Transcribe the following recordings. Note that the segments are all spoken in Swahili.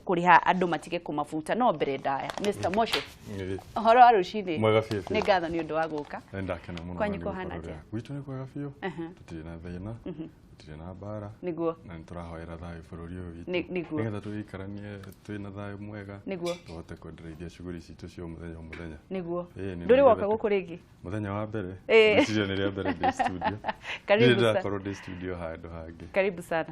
kuriha andu matige kumafuta no mbere ndaya Mr Moshe horo arushini ni ngatho ni undu wa guka ndakena muno kwanyu kohana je gwitu ni kwega biu tutire na thina tutire na bara niguo na niturahoera thayu bururi uyu witu niguo nigetha tuikaranie twina thayu mwega niguo tuhote kwendereithia shughuli citu cio muthenya muthenya niguo nduri woka guku ringi muthenya wa mbere decision ria mbere ndi studio karibu sana korwo ndi studio handu hangi karibu sana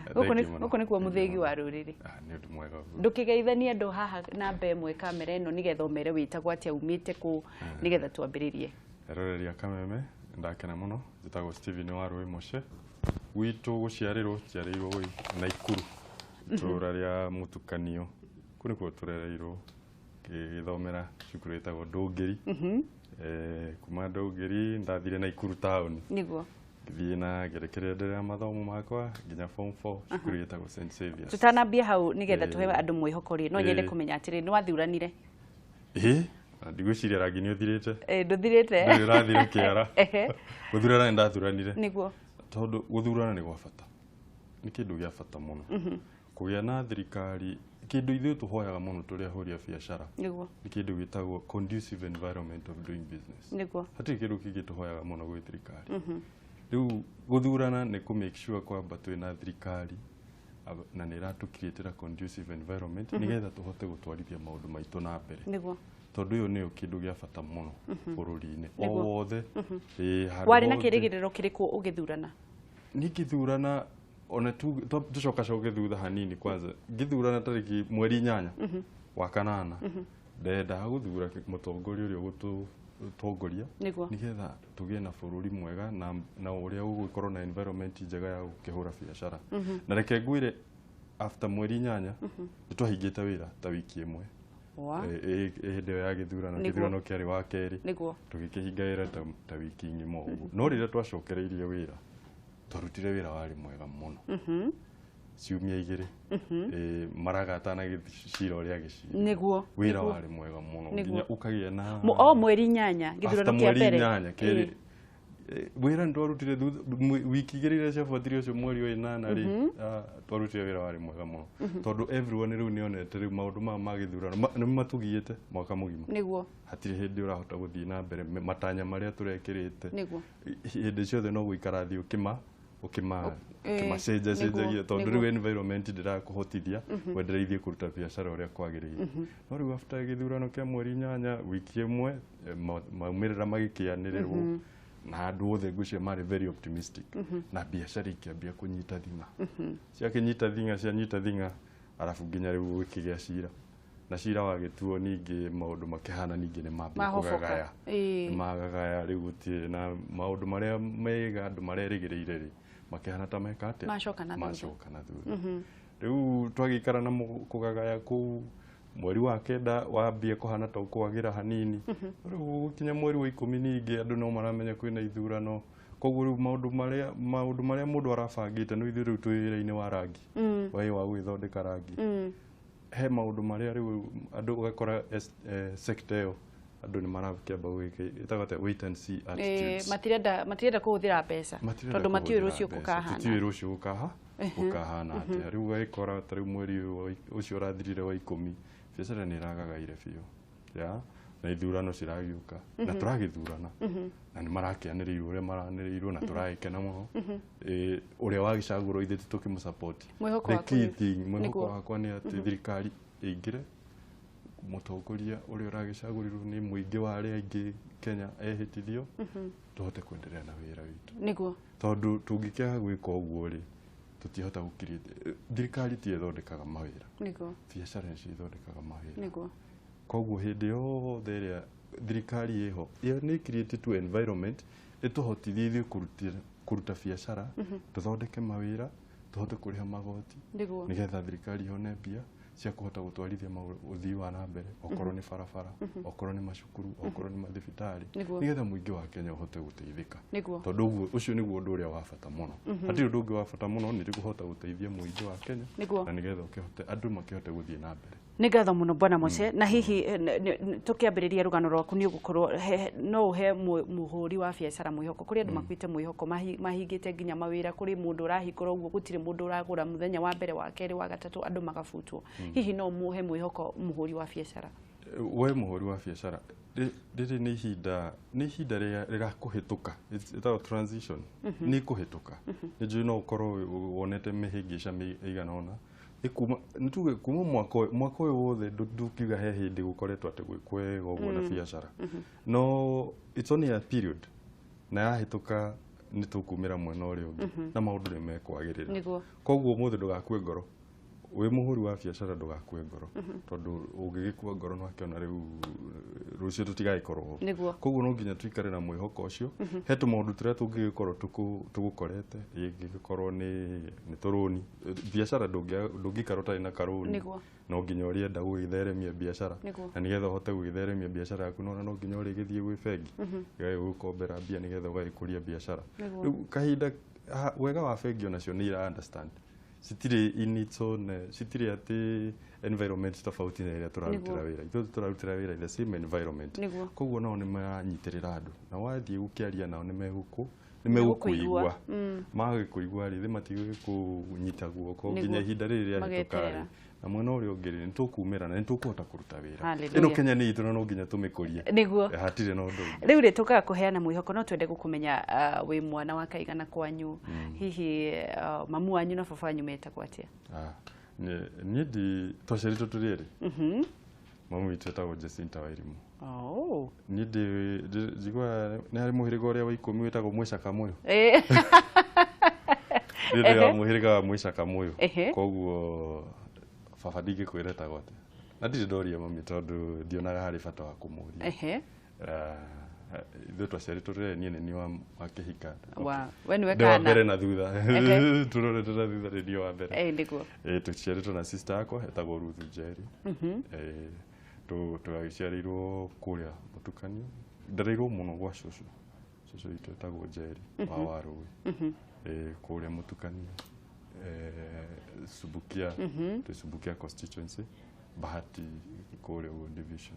guku ni kuo muthigi wa ruriri ni undu mwega ndukigeithania andu haha na mbemwe kamera ino nigetha umere witagwo atia umite ku nigetha twambiririe eroreria kameme ndakena muno njitagwo Steven Warui Moshe witu guciarirwo Naikuru turaria mutukanio kuri ko turereirwo githomera cukuru itagwo Ndungiri kuma Ndungiri ndathire Naikuru town niguo thina gerekeria ndera mathomo makwa nginya form 4 cukuru itagwo St Saviours tutanambia hau nigetha tuhewe andu mwihokori no nyende kumenya atiri ni wathuranire ndigwiciria rangi ni uthirite nduthirite ndirathire kiara guthurana ndathuranire niguo tondu guthurana ni gwa bata ni kindu gia bata muno kugia na thirikari kindu ithu tuhoyaga muno turi ahuri a biashara niguo ni kindu gitagwo conducive environment of doing business niguo hati kindu kingi tuhoyaga muno gwi thirikari riu guthurana ni ku make sure kwamba twina thirikari na ni ratu create a conducive environment nigetha tuhote gutwarithia maundu maitu na mbere niguo tondu yo ni kindu gia bata muno bururi-ini o wothe wari na kirigiriro kiriku ugithurana nikithurana ona tucoka thutha hanini kwanza ngithurana tariki mweri 8 wa kanana ndenda guthura mutongoria uria gututongoria nigetha tugie na bururi mwega na uria ugukorwo na environment njega ya gukihura biashara na reke ngwire after mweri 8 nitwahingite wira ta wiki imwe hĩndĩ ya gĩthurano kĩarĩ wa kerĩ tũgĩkĩhinga wĩra ta wiki ng'ima ũguo no rĩrĩa twacokereirie wĩra twarutire wĩra warĩ mwega mũno ciumia 2 maragatana gĩcira ũrĩa gĩcira wĩra warĩ mwega mũno nginya ũkagĩa na mweri 8 gĩthurano kĩa mbere wĩra ndwarutire wiki 2 ciabuatire ũcio mweri wa 8 rĩ twarutire wĩra warĩ mwega mũno tondu everyone rĩu nĩonete rĩu maũndũ ma gĩthurano nĩ matugiyĩte mwaka mũgima niguo hatirĩ hĩndĩ ũrahota gũthiĩ na mbere matanya marĩa tũrekĩrĩte hĩndĩ ciothe no gũikara thĩ ũkĩmacenjagia tondu rĩu environment ndĩrakũhotithia wendereithie kũruta biacara ũrĩa kwagĩrĩire no rĩu after gĩthurano kĩa mweri 8 wiki 1 maumĩrĩra magĩkĩanĩrĩrwo na andu othe ngũcio mari very optimistic na biashara ikiambia kunyita thinga cianyita thinga arafu nginya riu gukigĩa cira na cira wagĩtuo ningĩ maũndũ makĩhana ningĩ nĩ magagaya riu gũtirĩ na maũndũ marĩa mega andũ marerĩgĩrĩire rĩ makĩhana ta mekate macoka na thutha riu twagĩikara na kũgagaya kũu mweri wa kenda wambie kuhana ta ukwagira hanini riu kinya mweri wa 10 ningi andu no maramenya kwina ithurano koguo riu maundu maria mundu arabangite no ithu riu twira-ini wa rangi wa gwithondeka rangi he maundu maria riu andu ugakora sector yo andu ni marakĩamba gwĩka wait and see attitudes matirenda kuhuthira mbeca tondu matiũĩ rũciũ gũkahana atĩa riu gagĩkora ta riu mweri ũcio ũrathirire wa 10 biacara nĩ iragagaire biũ na ithurano ciragiũka na tũragĩthurana na nĩ marakĩanĩrĩirwo ũrĩa maranĩrĩirwo na tũragĩkena mũno ũrĩa wagĩcagũrwo ithe tũkĩmũsupport mwĩhoko wakwa nĩ atĩ thirikari ĩingĩre mũtongoria ũrĩa ũragĩcagũrirwo nĩ mũingĩ wa arĩa aingĩ Kenya ehĩtithio tũhote kwendelea na wĩra witũ niguo tondu tũngĩkĩaga gwĩka ũguo rĩ tutihota gukirite thirikari ti ethondekaga mawĩra niguo biacara nĩ ithondekaga mawĩra niguo koguo hĩndĩ yothe ĩrĩa thirikari ĩho ĩyo nĩ create to environment ĩtũhotithie ithuĩ kũruta biacara tũthondeke mawĩra tũhote kũrĩha magoti nĩgetha thirikari yone mbia cia kuhota gutwarithia uthii wa na mbere okorwo ni barabara okorwo ni macukuru okorwo ni mathibitarĩ nigetha muingi wa Kenya uhote guteithika tondu ucio niguo undu uria wa bata muno hati undu ungi wa bata muno ni guhota guteithia muingi wa Kenya na nigetha ukihote andu makihote guthii na mbere Nĩ ngatho mũno Bwana Moshe na hihi tukiambĩrĩria rugano rwaku nĩ ũgũkorwo no uhe muhuri wa biacara mwĩhoko kuri andu makwite mwĩhoko mahingĩte nginya mawĩra kuri mundu ũrahingũra ũguo gũtirĩ mundu ũragũra muthenya wa mbere wa kerĩ wa gatatũ andu magabutwo hihi no muhe mwihoko muhuri wa biacara we muhuri wa biacara riri ni ihinda rigakuhituka itago transition ni kuhituka ni njui no ukorwo wonete mihingica igana ona nituge kuma mwaka uyu wothe ndukiuga he hindi gukoretwo ati gwĩkwega ũguo na biacara no it's only a period na yahituka ni tukumira mwena uria ungi na maundu ni mekwagirira koguo muthe ndugakue ngoro we muhuri wa biacara ndugakue ngoro tondu ungigikua ngoro no akiona riu rucio tutigagikorwo koguo no nginya tuikare na mwihoko ucio hetu maundu turia tungigikorwo tugukorete ingigikorwo ni turuni biacara ndungikara utari na karuni no nginya urienda gwitheremia biacara na nigetha uhote gwitheremia biacara yaku no nginya urigithie gwi bengi gukombera mbia nigetha ugagikuria biacara riu kahinda wega wa bengi onacio ni ira understand sitire in its own sitire ati environment tofauti na ira turarutira wira ithu turarutira wira the same environment koguo no ni manyitirira andu na wathie gukiaria nao ni megukuigua magikuigua ri thimatigue kunyita guoko nginya ihinda riri ria tukari na mwena uria ungiri ni tukumira na ni tukuhota kuruta wira ino Kenya ni itu no nginya tumikurie niguo hatire no ndu riu ri tukaga kuheana mwihoko no twende gukumenya wi mwana wa kaigana kwanyu hihi mamu wanyu na baba wanyu metagwo atia ni ndi twacerito turiri mamu witu etagwo Jacinta Wairimu ni ndi jigwa ni hari muhiriga uria wa 10 wetagwo Mwicaka Moyo ndi wa muhiriga wa Mwicaka Moyo koguo baba ndingikwireta gote na ndiri ndoria mami tondu ndionaga hari bata wa kumuria ithu twacerito turiri nie ni wa kihika we niwe kana mbere na thutha turorete na thutha ndio wa mbere ndiguo tuciarĩtwo na sister yakwa etagwo Ruth Njeri twaciarĩirwo kuria Mutukanio ndareirwo muno gwa cucu itu etagwo Njeri wa Warũĩ kuria Mutukanio Subukia constituency Bahati kuria division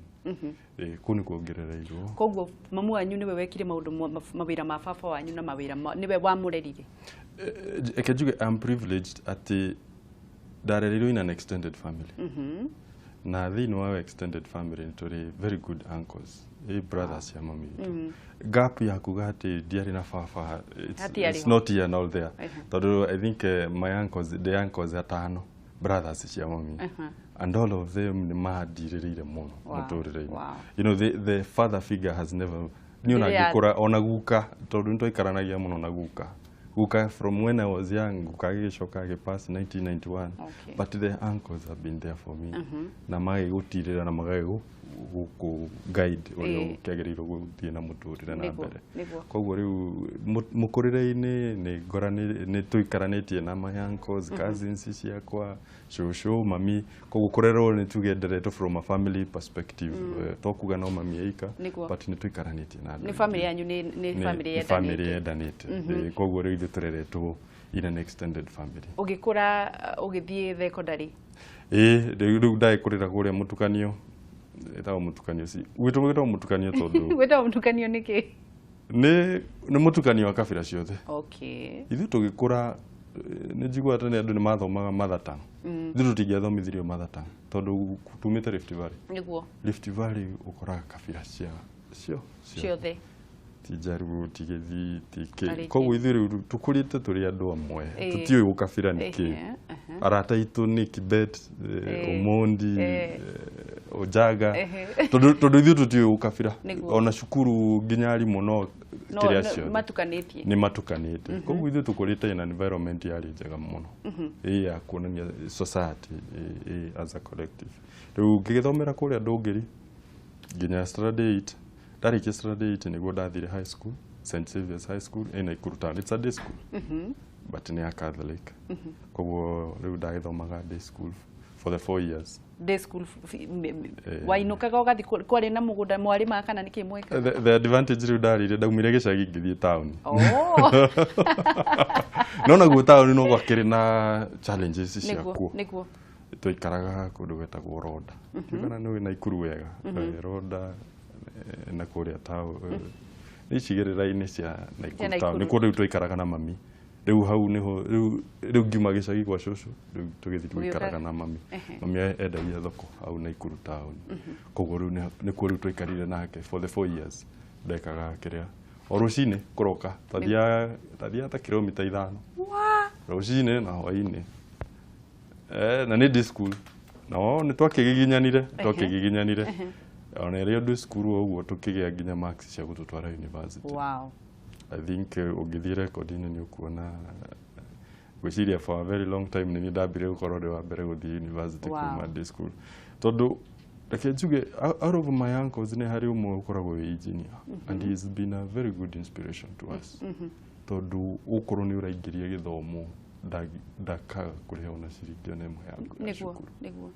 kuni kuongerereirwo koguo mamu wanyu niwe wekire maundu mawira ma baba wanyu na mawira niwe wamurerire ekejuge I'm privileged ati ndarereirwo in an extended family na thini wa extended family turi very good uncles brothers ya mami gap ya kuga ati diari na baba it's not here and all there tondu I think my uncles the uncles atano brothers cia mami and all of them ni madirire muno muturire you know the father figure has never niona gikora ona guka tondu ntoikaranagia muno na guka from when I was young guka gicoka pass 1991 but the uncles have been there for me na magi gutirira na magi guku guide uyo kiagerirwo guthie na muturire na mbere koguo riu mukurire-ini ni ngorani ni tuikaranitie na my uncles cousins ciakwa shushu mami koguo kurerwo ni tugenderetwo from a family perspective tokuga no mami eika but ni tuikaranitie na ni family yanyu ni family yedanite koguo riu tureretwo in an extended family ugikura ugithie secondary riu ndaikurira kuria Mutukanio etagwo Mutukanio si gwitwo Mutukanio tondu gwitwo Mutukanio niki ni Mutukanio wa kabira ciothe ithu tugikura ni njigua tene andu ni mathomaga mother tongue ithu tutingiathomithirio mother tongue tondu tumite Rift Valley niguo Rift Valley ukoraga kabira ciothe tijaru tigethi tike koguo ithu riu tukurite turi andu amwe tutioi gukabira niki arata itu ni Kibet Omondi Ojaga tondu ithu tutioi gukabira ona cukuru nginya arimu no kiria cio ni matukanitie koguo ithu tukurite in environment yari njega muno ya kuonania society as a collective riu ngigithomera kuria Ndũngĩri nginya standard 8 Dariki standard 8 niguo ndathire high school St Xavier's High School in Nakuru Town. It's a day school but ni a Catholic koguo riu ndagithomaga day school for the 4 years day school wainukaga ugathi kwari na mugunda mwari ma kana niki mweka the advantage riu ndarire ndaumire gicagi ngithie town no na gu town no gwakiri na challenges ciakuo niguo tuikaraga kundu gwetagwo Roda kana ni Nakuru wega Roda na kuria tao ni cigirira-ini cia Nakuru Town ni kundu tuikaraga na mami riu hau niho riu ngiuma gicagi gwa cucu riu tugithi twikaraga na mami mami endagia thoko hau Naikuru town koguo riu nikuo riu twikarire nake for the 4 years ndekaga kiria o rucini kuroka tathia ta kilomita 5 rucini na hwaini na ni school no ni twakigiginyanire ona rio du school uguo tukigia nginya marks cia gututwara university. Wow. I think ugithie record-ini ni ukuona gwiciria for a very long time ni ndambire gukorwo ndi wa mbere guthie university kuma day school tondu reke njuge out of my uncles ni hari umwe ukoragwo wi engineer and he has been a very good inspiration to us tondu ukorwo ni uraingiria githomo ndakaga kuriha ona ciringi ona imwe yangu niguo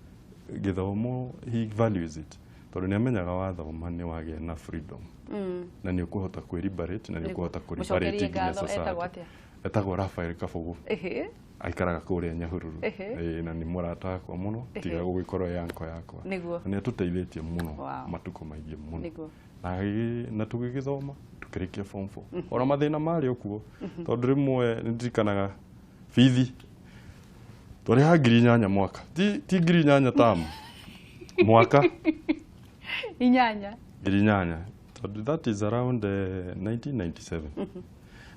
githomo he values it tondu ni amenyaga wathoma ni wagia na freedom na ni ukuhota kwiribarate na ni ukuhota kuribarate nginya society etagwo Rafael Kabugu aikaraga kuria Nyahururu na ni murata wakwa muno tiga gugikorwo yanko yakwa ni atuteithĩtie muno matuko maingi muno na tugigithoma tukirikia form 4 ona mathina mari okuo tondu rimwe ndirikanaga bithi turi ha 8,000 mwaka ti 8,000 tamu mwaka 8,000 that is around 1997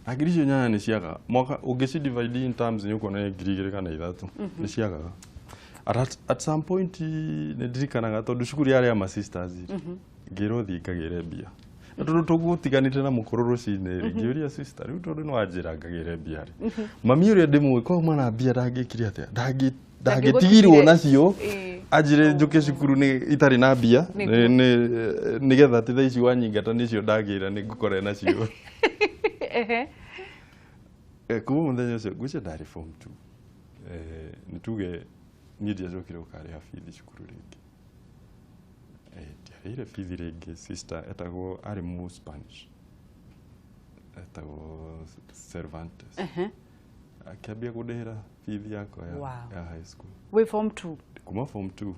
agiricio nyanya ni ciaga mwaka ungeci divide in terms ni ukona 2,000 kana 3 ni ciaga at some point ni ndirikanaga tondu cukuru yari ya my sisters ngiro thi ngagire mbia tondu tugutiganite na mukuru rucine ngiuria sister riu tondu no anjira ngagire mbia ri mami uria ndimwe kwa mwana mbia ndangikire atia ndangitigirwo nacio ajire njuke cukuru ni itari na mbia ni getha ti thaici wanyingata nicio ndagira ni ngukore nacio kuma muthenya ucio gucia ndari form 2 nituge ni ndiacokire gukaria bithi cukuru ringi ndiarire bithi ringi sister etagwo ari mu Spanish etagwo Cervantes akiambia kundihira bithi yakwa ya high school we form 2 kuma form 2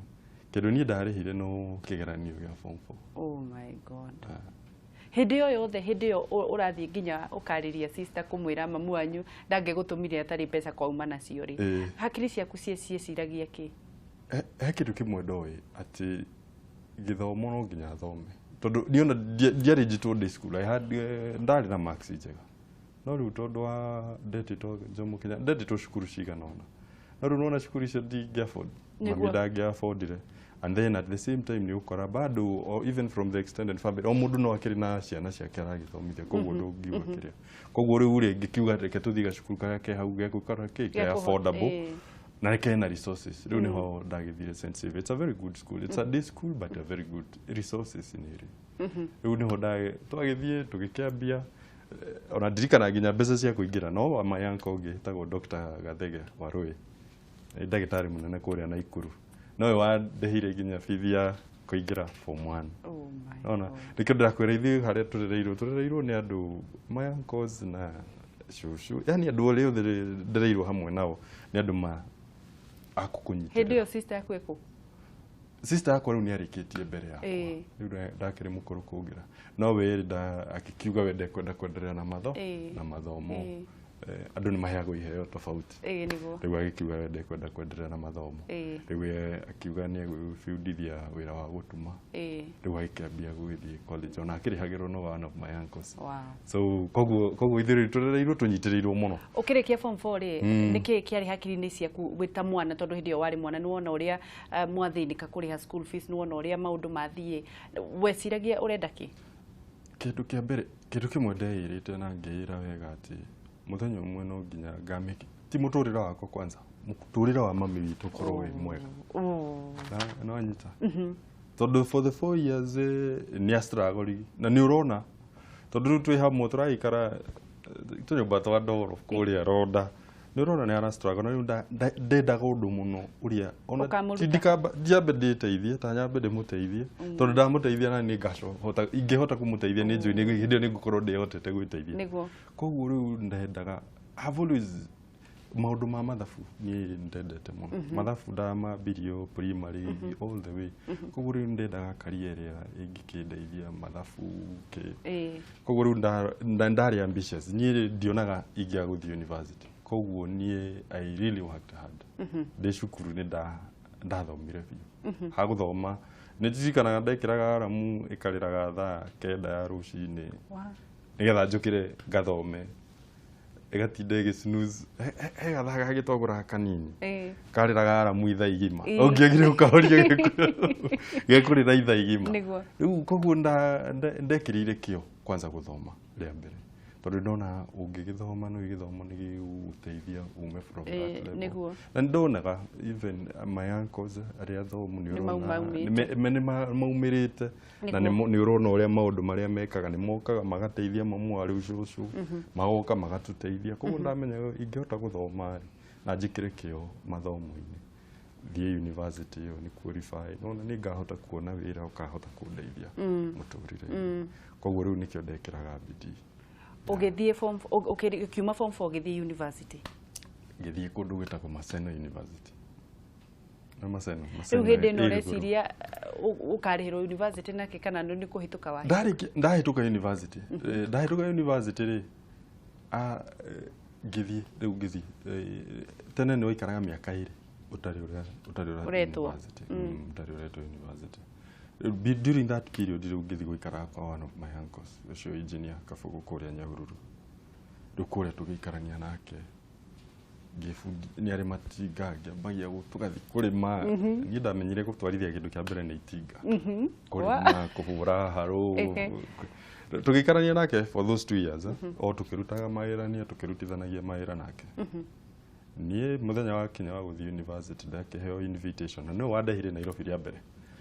kedo ni ndarihire no kigeranio gya form 4 oh my god hindi yo yothe hindi yo urathi nginya ukariria sister kumwira mamu wanyu ndangegutumire atari pesa kwa uma nacio ri hakiri ciaku cieciragia ki kindu kimwe ndoi ati githomo no nginya thome tondu ndiona ndiari jitwo day school I had ndari na marks njega no riu tondu wa ndetito Jomo Kenyatta ndetito cukuru cigana ona no riu nona cukuru icio ndingiafford mami ndangiaffordire and then at the same time ni ukora bado or even from the extended family o mundu no akiri na ciana ciake aragithomithia koguo ndungiuga kiria koguo riu ri ngikiuga reke tuthika cukuru kake hau ge gukora ke affordable na kena resources riu niho ndagithire St. Xavier. It's a very good school, it's a day school but a very good resources in iri riu niho twagithie tugikiambia ona ndirikana nginya mbeca cia kuingira no ama yanko ngitagwo Dr. Gathege wa Rui ndagitari munene kuria Naikuru no wandehire nginya bithi ya kuingira form 1 ona reke ndakwira ithi haria turereirwo ni andu my uncles na shushu yani andu ole ndereirwo hamwe nao ni andu akukunyitira hindi yo sister yaku eko sister yakwa riu ni arikitie mbere yakwa riu ndakiri mukuru kugira no we akikiuga wende kwenda kwenderea na mathomo andu ni maheagwo iheo tofauti riu agikiuga wende kwenda kwenderea na mathomo riu akiuga ni egwibundithia wira wa gutuma riu agikiambia gwithie college ona akirihagirwo no one of my uncles so koguo ithuĩ turereirwo tunyitĩrĩirwo muno ukirikia form 4 ri niki kiari hakiri-ini ciaku wita mwana tondu hindi yo wari mwana ni wona uria mwathinika kuriha school fees ni wona uria maundu mathie weciragia urenda ki kindu kia mbere kindu kimwe ndeirite na ngeira wega ati muthenya umwe no nginya ngamiki ti muturira wakwa kwanza muturira wa mami witu korwo wi mwega no anyita tondu for the 4 years ni struggle na ni urona tondu twi hamwe turaikara tunyumba twa ndoro kuria ronda ni urona ni ara struggle na ndendaga undu muno uria ona tindikamba ndiambe nditeithie ta nyambe ndimuteithie tondu ndamuteithia na ni ngahota ingihota kumuteithia ni njui ni hindi ni ngukorwo ndihotete gwiteithia koguo riu ndendaga I've always maundu ma mathabu ni ndendete muno mathabu ndamambirio primary all the way koguo riu ndendaga career ĩrĩa ĩngĩkĩndeithia mathabu koguo riu ndarĩ ambitious niĩ ndionaga ingĩaga gũthiĩ university koguo niĩ I really worked hard ndĩ cukuru nĩ ndathomire biũ ha gũthoma nĩ njikanaga ndekĩraga aramu ĩkarĩraga thaa 9 ya rũcinĩ nĩgetha njũkĩre ngathome igatinda snooze he gathaga gagĩtwagũra kanini karĩraga aramu ithaa igima ũngĩagire ũkahoria gekũrĩra ithaa igima rĩu koguo ndekĩrĩire kĩo kwanza gũthoma rĩa mbere tondũ ndona ũngĩgĩthoma no gĩthomo nĩ gĩgũteithia ume from that level na ndonaga even my uncles arĩa athomu nĩ ũrona nĩ maumĩrĩte na nĩ ũrona ũrĩa maũndũ marĩa mekaga nĩ mokaga magateithia mamu arĩ ũcũcũ magoka magatuteithia koguo ndamenya ingĩhota gũthoma na njĩkĩre kĩo mathomo-inĩ thiĩ university ĩyo nĩ qualify no nĩ ngahota kuona wĩra ũkahota kũndeithia mũtũrĩre-inĩ koguo rĩu nĩkĩo ndekĩraga bidii ũgĩthiĩ form ukiuma form 4 ũgĩthiĩ university ngĩthiĩ kũndũ gwĩtagwo Maseno University na Maseno rĩu hĩndĩ ĩno ũreciria ũkarĩhĩrwo university nake kana nĩ kũhĩtũka wa ndahĩtũka university rĩ ngĩthiĩ rĩu ngĩthiĩ tene nĩ waikaraga mĩaka ĩrĩ ũtarĩ university during that period rĩu ngĩthiĩ gũikara kwa one of my uncles ũcio engineer Kabugu kũrĩa Nyahururu rĩu kũrĩa tũgĩikarania nake nĩ arĩ matinga ngĩambagia tũgathiĩ kũrĩma niĩ ndamenyire gũtwarithia kĩndũ kĩa mbere nĩ itinga kũrĩma kũhũra harũ tũgĩikarania nake for those 2 years o tũkĩrutaga mawĩra tũkĩrutithanagia mawĩra nake niĩ mũthenya wa kinya wa gũthiĩ university ndakĩheo invitation na nĩ wandehire Nairobi rĩa mbere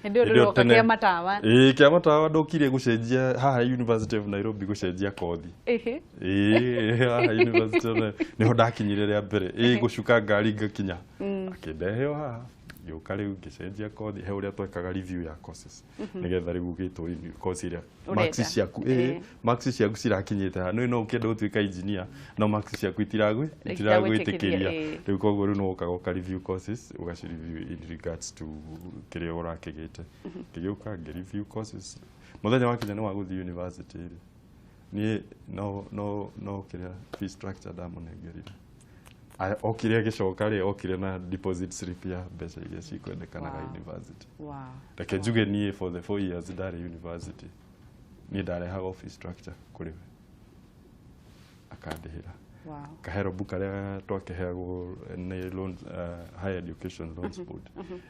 ndio kĩa matawa kĩa matawa ndokire gũcenjia haha University of Nairobi gũcenjia kothi haha University nĩho ndakinyire rĩa mbere gũcuka ngari ngakinya akĩndeheo haha gĩũka rĩu ngĩcenjia kothi he ũrĩa twekaga review ya courses nĩgetha rĩu gĩtwo course ĩrĩa marks ciaku cirakinyĩte haha no ũkĩenda gũtuĩka engineer no marks ciaku itiragwĩtĩkĩria rĩu koguo rĩu no ũkaga review courses ũgacireview in regards to kĩrĩa ũrakĩgĩte ngĩgĩũka ngĩ-review courses mũthenya wa kinya nĩ wa gũthiĩ university niĩ no kĩrĩa fee structure ndamũnengerire okire agĩcoka rĩ okire na deposit slip ya mbeca iria cikwendekanaga university reke njuge niĩ for the 4 years ndarĩ university niĩ ndarehaga office structure kũrĩ we akandĩhĩra kahero buka rĩa twakĩheagwo nĩ loan higher education loans board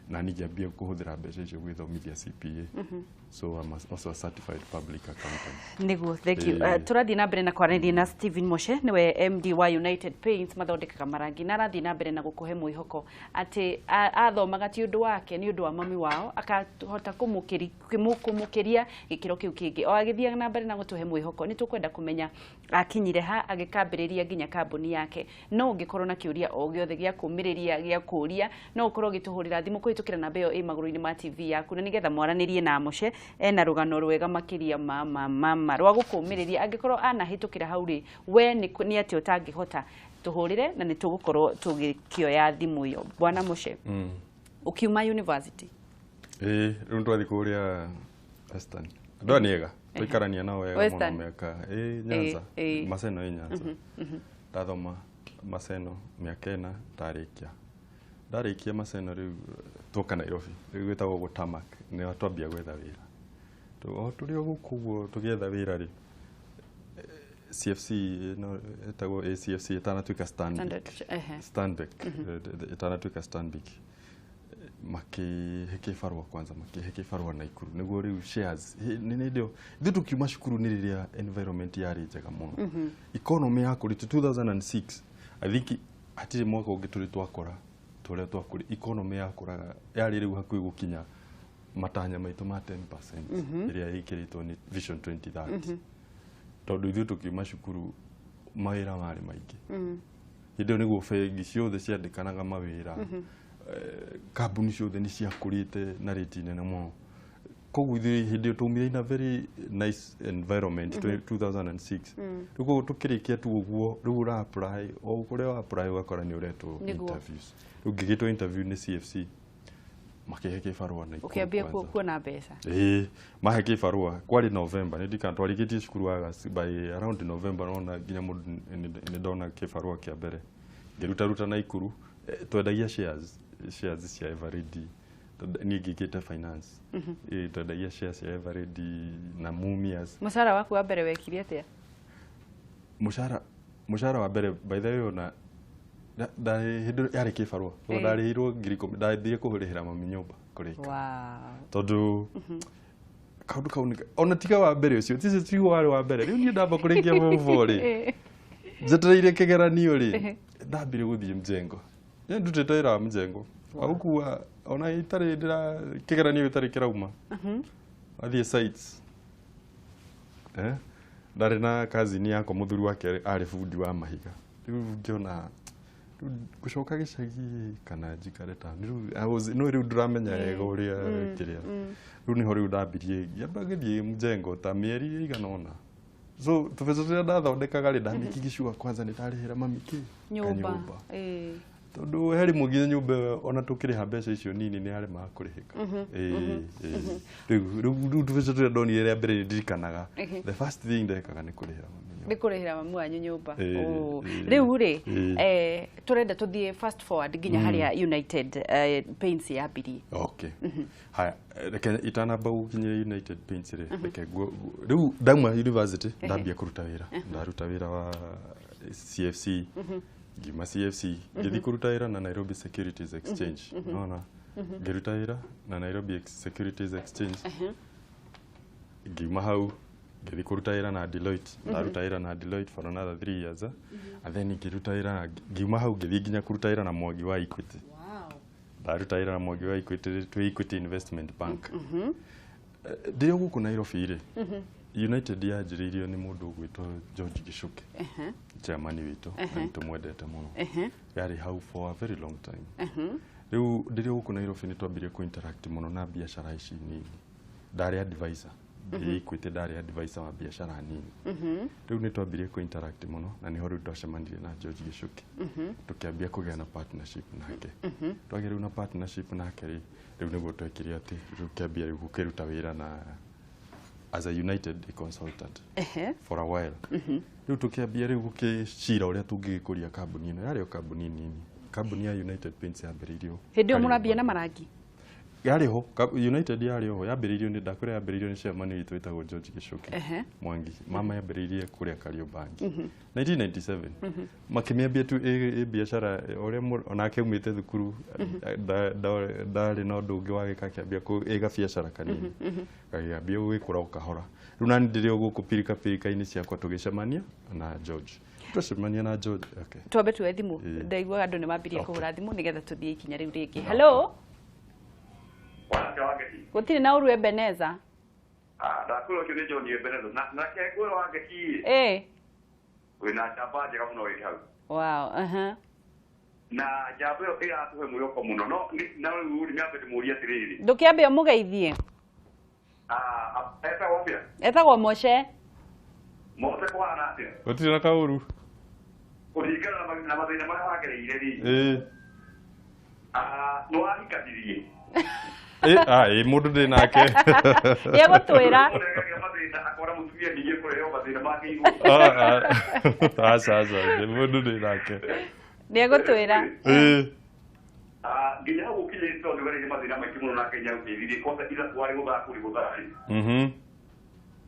na niĩ ngĩambia kũhũthĩra mbeca icio gwĩthomithia CPA so I'm also a certified public accountant niguo thank you tũrathiĩ na mbere na kwaranĩria na Stephen Moshe niwe MD wa United Paints mathondekaga marangi na arathiĩ na mbere na gũkũhe mwĩhoko atĩ athomaga ti ũndũ wake nĩ ũndũ wa mami wao akahota kũmũkĩria gĩkĩro kĩu kĩngĩ o agĩthiaga na mbere na gũtũhe mwĩhoko nĩ tũkwenda kũmenya akinyire ha agĩkambĩrĩria nginya kambuni yake no ũngĩkorwo na kĩũria o gĩothe gĩa kũmĩrĩria gĩa kũria no ũkorwo gĩtũhũrĩra thimũ kũhĩtũkĩra namba ĩyo ĩ magũrũ-inĩ ma TV yaku na nĩgetha mwaranĩrie na Moshe ena rũgano rwega makĩria mama rwa gũkũmĩrĩria angĩkorwo anahĩtũkĩra hau rĩ we nĩ atĩ ũtangĩhota tũhũrĩre na nĩ tũgũkorwo tũgĩkĩoya thimũ ĩyo bwana Moshe ukiuma university rĩu twathiĩ kũrĩa Western andũ nĩ ega tũikarania nao wega mũno mĩaka Nyanza Maseno Nyanza ndathoma Maseno mĩaka 4 ndarĩkia Maseno rĩu tũka Nairobi rĩu gwĩtagwo gũtamak nĩ twambia gwetha wĩra tũrĩ o gũkũ ũguo tũgĩetha wĩra rĩ CFC no etagwo ACFC itanatuĩka Stanbic itanatuĩka Stanbic makĩhe kĩbarũa kwanza makĩhe kĩbarũa Naikuru nĩguo rĩu shares nĩ ndio ithuĩ tũkiuma cukuru nĩ rĩrĩa environment yarĩ njega mũno economy yakũrĩte 2006 I think hatirĩ mwaka ũngĩ tũrĩ twakora tũrĩa twakũrĩ economy yakũraga yarĩ rĩu hakuhĩ gũkinya matanya maitũ ma 10% ĩrĩa ĩkĩrĩtwo nĩ Vision 2030 tondũ ithuĩ tũkiuma cukuru mawĩra marĩ maingĩ hĩndĩ ĩyo nĩguo bengi ciothe ciandĩkanaga mawĩra kambuni ciothe nĩ ciakũrĩte na rĩti nene mũno koguo hindi tumire in a very nice environment 2006 rugo tukirikia tu uguo rugo ra apply o kuria apply ugakora ni uretwo interviews rugigitwo interview ni CFC makihe kibarua na ukiambia kuona mbeca mahe kibarua kwari November ni ndika twarikitie cukuru wa by around November nona nginya mundu ni ndona kibarua kia mbere ngiruta na ikuru twendagia shares cia Everready ni ngigite finance twendagia shares cia Everready na Mumias. Mushara waku wa mbere wekire atia? Mushara wa mbere by the way ona hindu yari kibarua ndarihirwo ngiriko ndathie kuhurihira mami nyumba kurika tondu kaundu kauni ona tiga wa mbere ucio tisi wari wa mbere riu ni ndamba kurikia muvo ri njetereire kigeranio ri ndambire guthie mjengo ni ndutete ira mjengo aukua ona itari ndira kigeranio itari kirauma athie sites ndari na kazi ni yako muthuri wake ari fundi wa mahiga riu ngiona gucoka gicagi kana njikare ta no riu nduramenya wega uria kiria riu niho riu ndambirie ngĩamba gĩthiĩ mjengo ta mĩeri iganona so tũbeca tũrĩa ndathondekaga rĩ ndamĩkigicua kwanza nĩndarĩhĩra mami nyũmba tondu heri muginya nyumba ona tukiriha mbeca icio nini ni arema kurihika riu tũbeca tũrĩa ndonire rĩa mbere ndirikanaga the first thing ndekaga ni kurihira mamu wanyu nyumba riu ri turenda tuthie fast forward nginya haria United Paints yambirie. Okay haya reke itanamba ukinyire United Paints ri reke riu ndauma university ndambia kuruta wira ndaruta wira wa CFC Gima CFC ngithi kuruta wira na Nairobi Securities Exchange nona ngiruta wira na Nairobi Securities Exchange Gima hau ngithi kuruta wira na Deloitte ndaruta wira na Deloitte for another 3 years and then ngiruta wira Gima hau ngithi nginya kuruta wira na Mwangi wa Equity ndaruta wira na Mwangi wa Equity Investment Bank ndiyo guku Nairobi ri United yanjiririo ni mundu gwitwo George Gichuki chairman witu na tumwendete muno yari hau for a very long time riu ndirio guku Nairobi ni twambirie ku interact muno na biashara ici nini ndari advisor Equity ndari advisor wa biashara nini riu ni twambirie ku interact muno na niho riu twacemanirie na George Gichuki tukiambia kugea na partnership nake twagiriu na partnership nake riu niguo twekire ati riu kiambia riu gukiruta wira na as a United consultant for a while riu tukiambia riu gukicira uria tungigikuria kambuni ino yari o kambuni nini kambuni ya United Paints yambiririo hindi murambia na marangi yari ho United yari ho yambiririo ni ndakore yambiririo ni chairman witu witagwo George Gichuki Mwangi mama yambiririe kuria Kariobangi 1997 makimiambia tu biashara uria onake umite thukuru ndari no ndungi wagika kiambia ku ega biashara kanini kagiambia gwikura ukahora riu nani ndirio guku pirika-ini ciakwa tugicemania na George tucemania na George okay twambe tuwe thimu ndaigua andu ni mambirie kuhura thimu nigetha tuthie ikinya riu ringi hello gutiri na uru Ebeneza ndakulo kyo ni John Ebeneza na keguro wageki wina chapa jega muno iri hau wow na jabo yo ira tuhe muyoko muno no na uri myambe muria tiriri ndukiambe mugeithie eta wapia etagwo Moshe kwa anatia gutiri na kauru kurigana na mathina maria wagereire ri no ahikathirie mundu ndi nake yegutwira akora mutumia ninge kureo mathina make igu asa mundu ndi nake yegutwira nginya gukire to ndwere mathina make muno nake nyaugirire kosa ila twari guthakuri guthari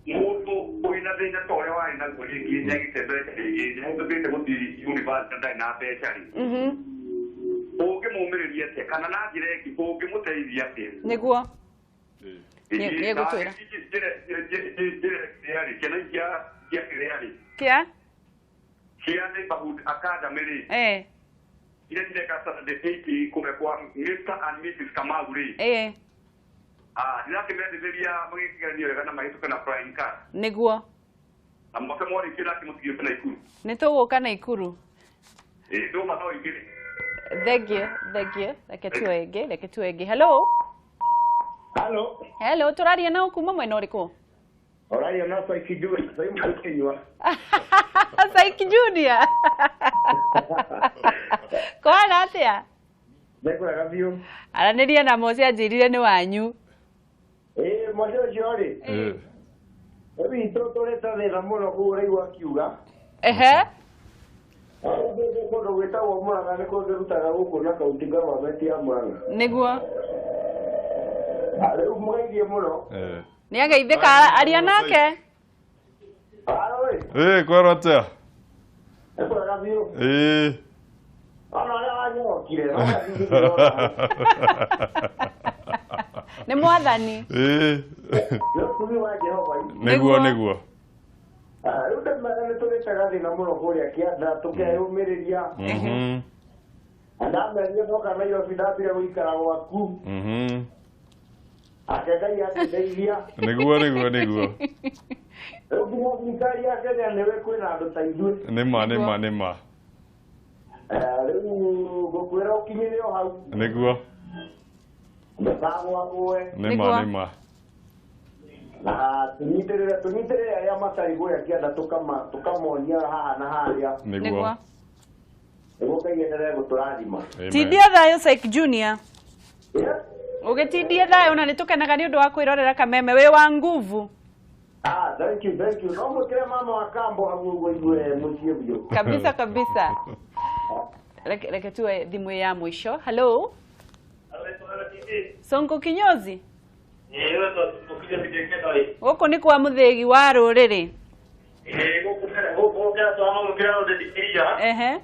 mundu uina thina tore wari na guri nginya gitembere kiri nginya ndubite guthiri university ndai na becari oge mumiririe te kana na njire ki oge muteithia te niguo yegutwira yari kana ya kireyari kia ni Bahut Academy ri ile kasa de peki kumekuwa Mr and Mrs Kamau ri nila kimenderia mwikiganio kana mahituka na flying car niguo amboke mori kila kimutigio na Ikuru nituguka na Ikuru ndo matao ingine thank you reke tuenge hello Hello. Hello, turaria na ukuma mwena uriku? Oraria na Saiki Junior, Saiki Kenywa. Saiki Junior. Kwana atia? Ndekora biu. Araniria na Mose ajirire ni wanyu. Mose jori. Ebi totoleta de ramono ku reigwa kiuga. Ehe. Kono gwita wo mwana ne ko rutaga guku na kaunti government ya mwana. Niguo. Ale umugeithie muno. Ni ageithika aria nake. Kwaro atia? Ndekora biu. Ni mwathani. Niguo niguo. Ruta magana tugetaga thina muno kuria kianda tukeyumiriria. Andamenya noka na yo bidabira guikara gwaku. Akegai ateithia. Niguo niguo niguo. Rugumo thirikari ya Kenya niwe kwina andu ta ithuĩ. Nĩ ma. Rĩu ngũkwĩra ũkinyire o hau. Nĩguo. Ndakagwagwe. Nĩ ma. Na tunyitĩrĩre arĩa matarĩ guoya kĩanda tukamonia haha na harĩa. Nĩguo. Nĩguo Ngai endelee gũtũrathima. Tindia thayo Saiki Junior. Ũgĩtindia thayo na nĩtũkenaga nĩ ũndũ wa kwĩrorera kameme wĩ wa nguvu. Thank you. No mwĩkĩre mama wa kambo hau ũguo igue mũciĩ biũ. Kabisa. Reke tuwe thimu ya mwisho. Hello. Sonko Kinyozi. Gũkũ nĩ kwa mũthĩgi wa rũrĩrĩ. Ehe.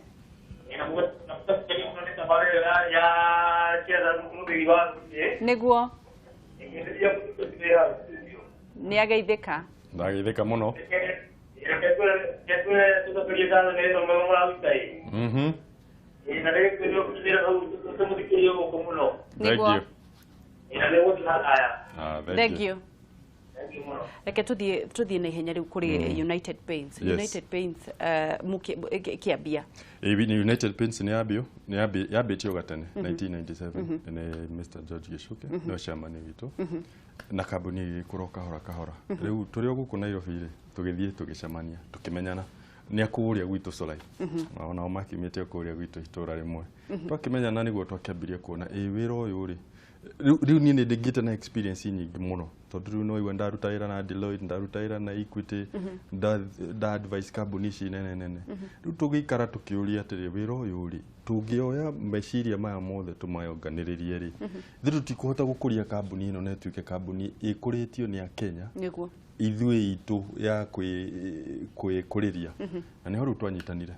Nĩguo. Nĩ ageithĩka. Ndageithĩka mũno. Thank you. Reke tuthie na ihenya riu kuri United Paints. United Paints kiambia. United Paints ni yambĩtio gatene 1997 ni Mr. George Gichuke no chairman witu na kambuni kuroka kahora riu turi guku Nairobi ri tugithie tugicemania tukimenyana ni akuria gwitu Solai ona makimite akuria gwitu itura rimwe twakimenyana niguo twakiambirie kuona wira uyu ri riu ni ndigite na experience nyingi muno tondu riu no iwe ndarutaira na Deloitte ndarutaira na Equity da advice kambuni ici nene riu tugikara tukiuria atiri wira uyu ri tungioya meciria maya mothe tumayonganiririe ri thiru tikuhota gukuria kambuni ino na tuike kambuni ikuritio ni a Kenya niguo ithui itu ya kwikuriria na niho riu twanyitanire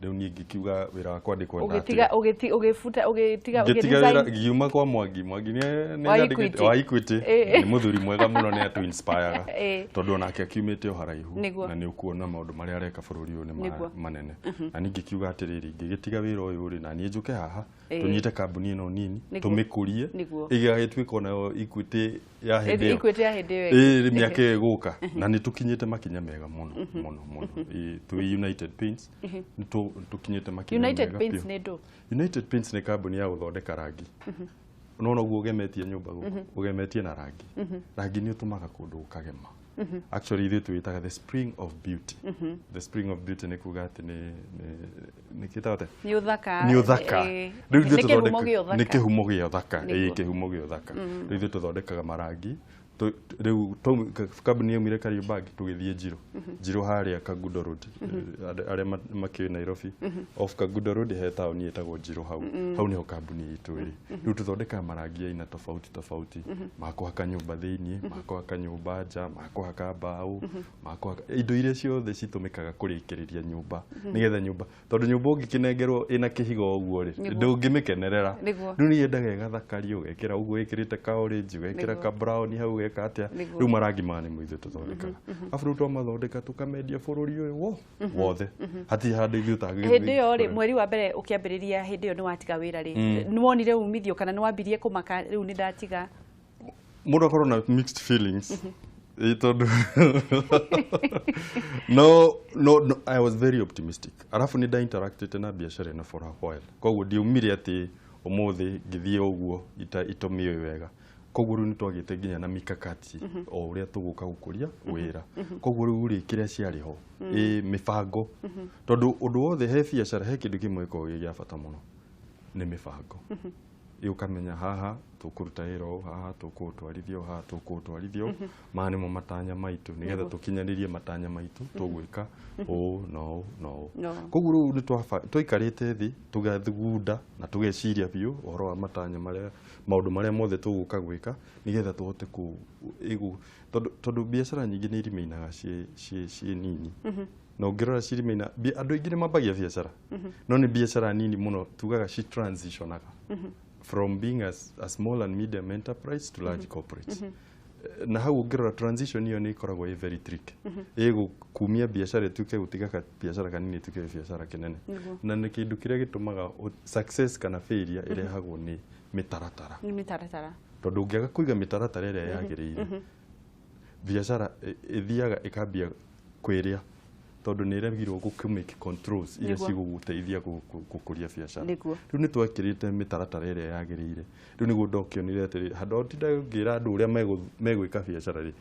riu ni ngikiuga wira wa kwandikwo ugitiga giuma kwa Mwangi ni wa Equity ni muthuri mwega muno ni atu inspire tondu onake akiumite o haraihu na ni ukuona maundu mari areka bururi uyu ni manene na ni ngikiuga atiriri ngigitiga wira uyu ri na ni njuke haha tunyite kambuni ino nini tumikurie igagituika ona Equity ya hindeo miaka iguka na ni tukinyite makinya mega muno tu United Paints tukinyite makinya mega. United Paints ni ndo United Paints ni kambuni ya guthondeka rangi unaona guo ugemetie nyumba guku ugemetie na rangi ni utumaga kundu ukagema actually ithu twitaga the spring of beauty the spring of beauty ni kuga ati ni kitawate ni uthaka ni kihumo gya uthaka kihumo gya uthaka ithu tuthondekaga marangi riu kambuni yo mire Kariobangi tugithie Njiro haria Kagudo Road aria makiri Nairobi off Kagudo Road he town yetagwo Njiro hau niho kambuni itu iri riu tuthondeka marangi aina tofauti makuhaka nyumba thiini makuhaka nyumba nja makuhaka mbao makuhaka indo iria ciothe citumikaga kurikiriria nyumba nigetha nyumba tondu nyumba ungikinengerwo ina kihigo uguo ri ndungimikenerera riu ni yendaga igathakario ugekira uguo ikirite ka orange ugekira ka brown hau katia riu marangi mane muithe tuthondeka afu twa mathondeka tukamendia bururi uyu wothe hati handi ithu tagi hindi yo ri mweri wa mbere ukiambiriria hindi yo ni watiga wira ri ni wonire umithio kana ni wambirie kumaka riu ni ndatiga mundo korwo na mixed feelings tondu no I was very optimistic arafu ni interacted na biashara na for a while koguo ndiumire ati umuthi ngithie uguo itomio wega koguo riu nitwagite nginya na mikakati o uria tuguka gukuria wira koguo riu ri kiria ciari ho mibango tondu undu wothe he biacara he kindu kimwe ko gia bata muno ni mibango ukamenya haha tukuruta wira haha tukutwarithio haha tukutwarithio mani mo matanya maitu nigetha tukinyanirie matanya maitu tugwika no koguo riu ni twikarite thi tugathugunda na tugeciria biu uhoro wa matanya maria maundu maria mothe tuguka gwika nigetha tuhote ku tondu biacara nyingi ni irimeinaga cie nini no ngirora cirimeina andu aingi ni mambagia biacara no ni biacara nini muno tugaga ci transitionaga from being a small and medium enterprise to large corporates. Na hau ngirora transition hiyo ni ikoragwo very tricky. Ego kumia biacara tuke gutiga biacara kanini tuke biacara kinene. Na ni kindu kiria gitumaga success kana failure irehagwo ni mitaratara. Ni mitaratara. Tondu ungiaga kuiga mitaratara iria yagiriire. Biacara ithiaga ikambia kwiria tondu ni iregirwo gukimake controls iria ciguguteithia gukuria biacara riu ni twakirite mitaratara iria yagiriire riu niguo ndokionire atiri handu tinda ngira andu uria megwika biacara ri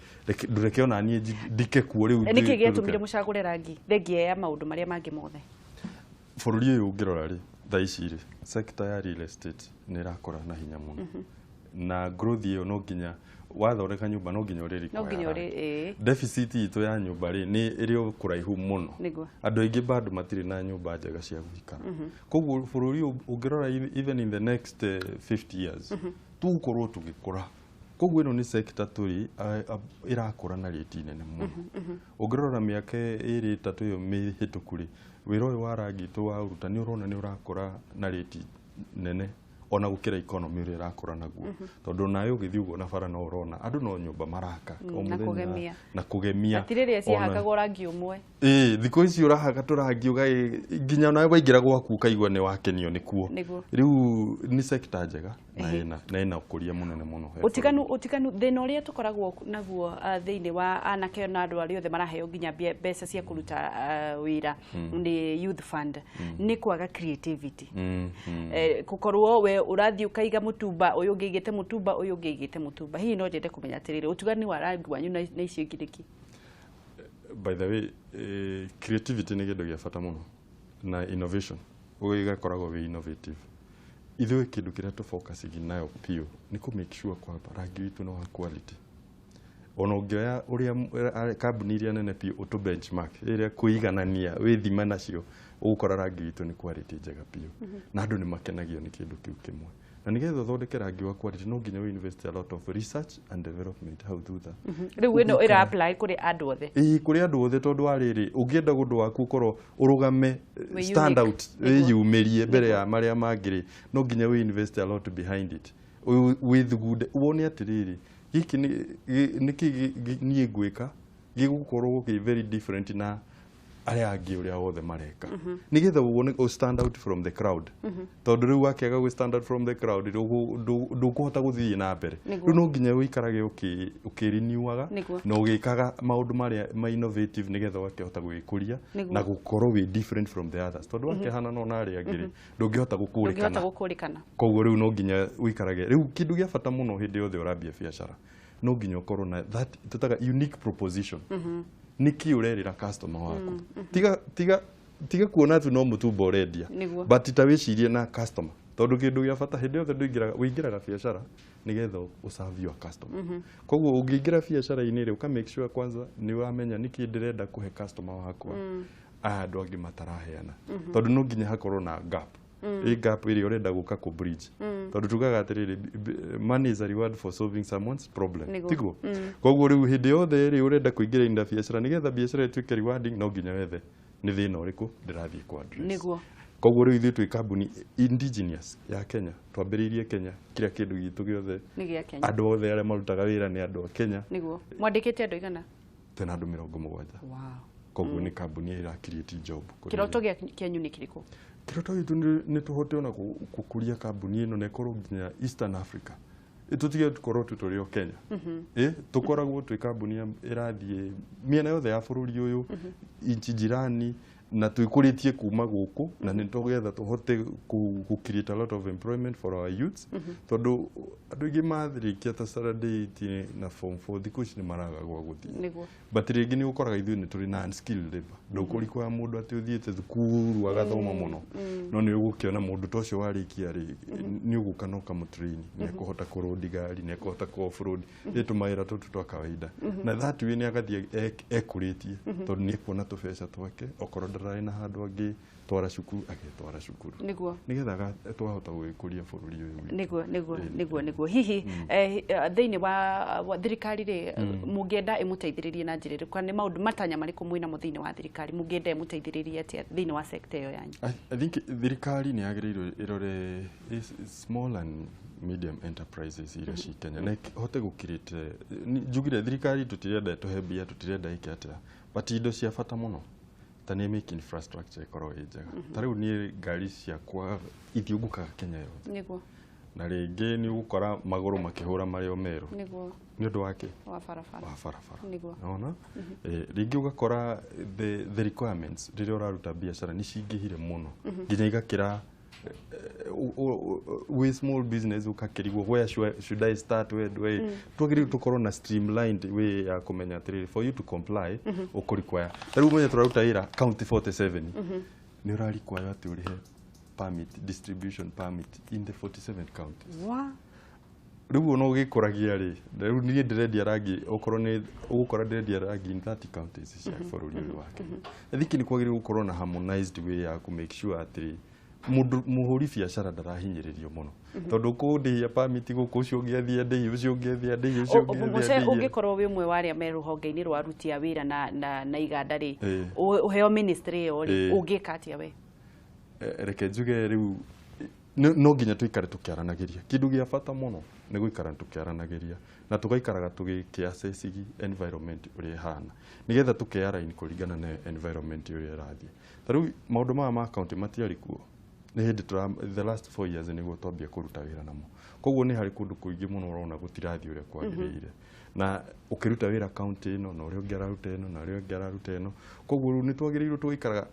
ndureke ona nie ndike kuo riu niki getumire mucagure rangi thengia ya maundu maria mangi mothe bururi uyu ngirora ri thaici ri sector ya real estate ni rakora na hinya muno na growth iyo no nginya wathoreka nyumba no nginya uri deficit itu ya nyumba ri ni iri kuraihu muno andu aingi bado matiri na nyumba njega cia gwikara koguo bururi ungirora even in the next 50 years tukorwo tugikura koguo ino ni sector turi irakura na rate nene muno ungirora miaka iri 3 iyo mihitukuri wira uyu wa rangi tu wa uruta ni urona ni urakura na rate nene ona gukira economy uri rakura naguo tondu nayo githi ugo na bara no urona andu no nyumba maraka o muthenya na kugemia atiriria cihakagwo rangi umwe thiko ici urahaka turangi ugai nginya nayo waingira gwaku kaigwa ni wakenio nikuo riu ni sector njega na ina ukuria munene muno utikanu thina uria tukoragwo naguo thiini wa anake na andu ari othe maraheo nginya mbeca cia kuruta wira ni youth fund ni kwaga creativity gukorwo we urathi ukaiga mutumba uyu ngigite mutumba uyu ngigite mutumba hihi no ndende kumenya atiriri utigani wa rangi wanyu na icio ingiriki by the way creativity ni kindu gia bata muno na innovation ugiga koragwo we innovative ithuĩ kindu kiria tu focus nayo pio ni ku make sure kwa rangi witu no wa quality ona ngioya uria kambuni iria nene pio utu benchmark iria kuiganania withima nacio ugukora rangi witu ni quality njega pio na andu ni makenagio ni kindu kiu kimwe na nigetha thondeke rangi wa quality no nginya we invest a lot of research and development how to do that riu ino ira apply kuri andu othe kuri andu othe tondu ariri ungienda gundu waku korwo urugame stand out yumirie mbere ya maria mangiri no nginya we invest a lot behind it with good wone atiriri giki ni gwika gigukorwo gi very different na aria angi uria wothe mareka nigetha wone o stand out from the crowd tondu riu wakega we stand out from the crowd ndukuhota guthii na mbere riu no nginya wikarage ukiriniuaga na ugikaga maundu maria ma innovative nigetha wakihota gwikuria na gukorwo we different from the others tondu wakehana no na aria angiri ndungihota gukurikana koguo riu no nginya wikarage riu kindu gia bata muno hindi yothe urambia biacara no nginya ukorwo na that tutaga unique proposition niki urerira customer waku tiga kuona tu no mutumba urendia but tawicirie na customer tondu kindu gia bata hindi yothe wingiraga biacara nigetha userve your customer koguo ungiingira biacara-ini ri uka make sure kwanza ni wamenya niki ndirenda kuhe customer wakwa andu angi mataraheana tondu no nginya hakorwo na gap gap iri urenda guka ku bridge tondu tugaga atiriri money is a reward for solving someone's problem tiguo koguo riu hindi yothe iri urenda kuingira inda biacara nigetha biacara ituike rewarding no nginya wethe ni thina uriku ndirathie ku address koguo riu ithu twi kambuni indigenous ya Kenya twambiriirie Kenya kira kindu gitu giothe ni gia Kenya andu othe aria marutaga wira ni andu a Kenya niguo mwandikite andu igana tena andu 70 koguo ni kambuni ira create job kiroto gia Kenya ni kiriko kiroto gitu ni tuhote ona kukuria kambuni ino na ikorwo nginya Eastern Africa itutige tukorwo tuturi o Kenya tukoragwo twi kambuni irathie miena yothe ya bururi uyu inchi jirani na twikuritie kuma guku na ni tugetha tuhote ku create a lot of employment for our youths tondu andu ingi mathirikia ta Saturday na form 4 thikuci ni maragagwa guthi but ringi ni ukoraga ithuĩ ni turi na unskilled labor ndukuri kwa mundu ati uthiete thukuru agathoma muno no ni ugukiona mundu tocio warikia ri ni ugukana ukamutrain ni kuhota kurodi gari ni kuhota ku off road itumaira tutu twa kawaida na that way ni agathie ekuritie tondu ni kuona tubeca twake okorwo ndarai na handu angi twara cukuru agetwara cukuru nigetha twahota gwikuria bururi uyu niguo hihi thiini wa thirikari ri mungienda imuteithiririe na njira iriku ni maundu matanya mariku mwina muthini wa thirikari mungienda imuteithiririe atia thiini wa sector iyo yanyu? I think thirikari ni yagirirwo irore small and medium enterprises iria ci Kenya na hote gukirite njugire thirikari tutirenda tuhebia tutirenda ikiatia but indo cia bata muno ta ni make infrastructure ikorwo njega tariu ni ngari cia kwa ithiungukaga Kenya yothe niguo na ringi ni ugukora maguru makihura mario meru niguo ni undu wake wa barabara niguo naona ringi ugakora the requirements riria uraruta biashara ni cingihire muno nginya igakira we small business ukakirigwo where should I start where twagiriru tukorwo na streamlined way ya kumenya atiri for you to comply ukurikwaya tariu mwenye turaruta ira county 47 ni urarikwaya ati urihe permit distribution permit in the 47 counties riu no gikuragia ri riu ni ndirendia rangi okorwo ni ugukora ndirendia rangi in 30 counties cia bururi uyu wake thiki ni kwagiriru gukorwo na harmonized way ya ku make sure atiri muhuri biashara ndarahinyiririo muno tondu kundihia permit guku ucio ngiathia ndei ucio ngiathia ndei ucio ngiathia ungikorwo wi umwe wa aria me ruhonge-ini rwa aruti a wira na iganda ri uheo ministry iyo ri ungikatia we reke njuge riu no nginya tuikare tukiaranagiria kindu gia bata muno ni guikara tukiaranagiria na tugaikaraga tugikiassessigi environment uri hana nigetha tukiaraini kuringana na environment uri irathie tariu maundu ma county matiari kuo ni hindi the last 4 years niguo twambia kuruta wira namo koguo ni hari kundu kuingi muno urona gutirathi uria kwagiriire na ukiruta wira county ino na uria ungeraruta ino na uria ungeraruta ino koguo ni twagiriirwo tuikaraga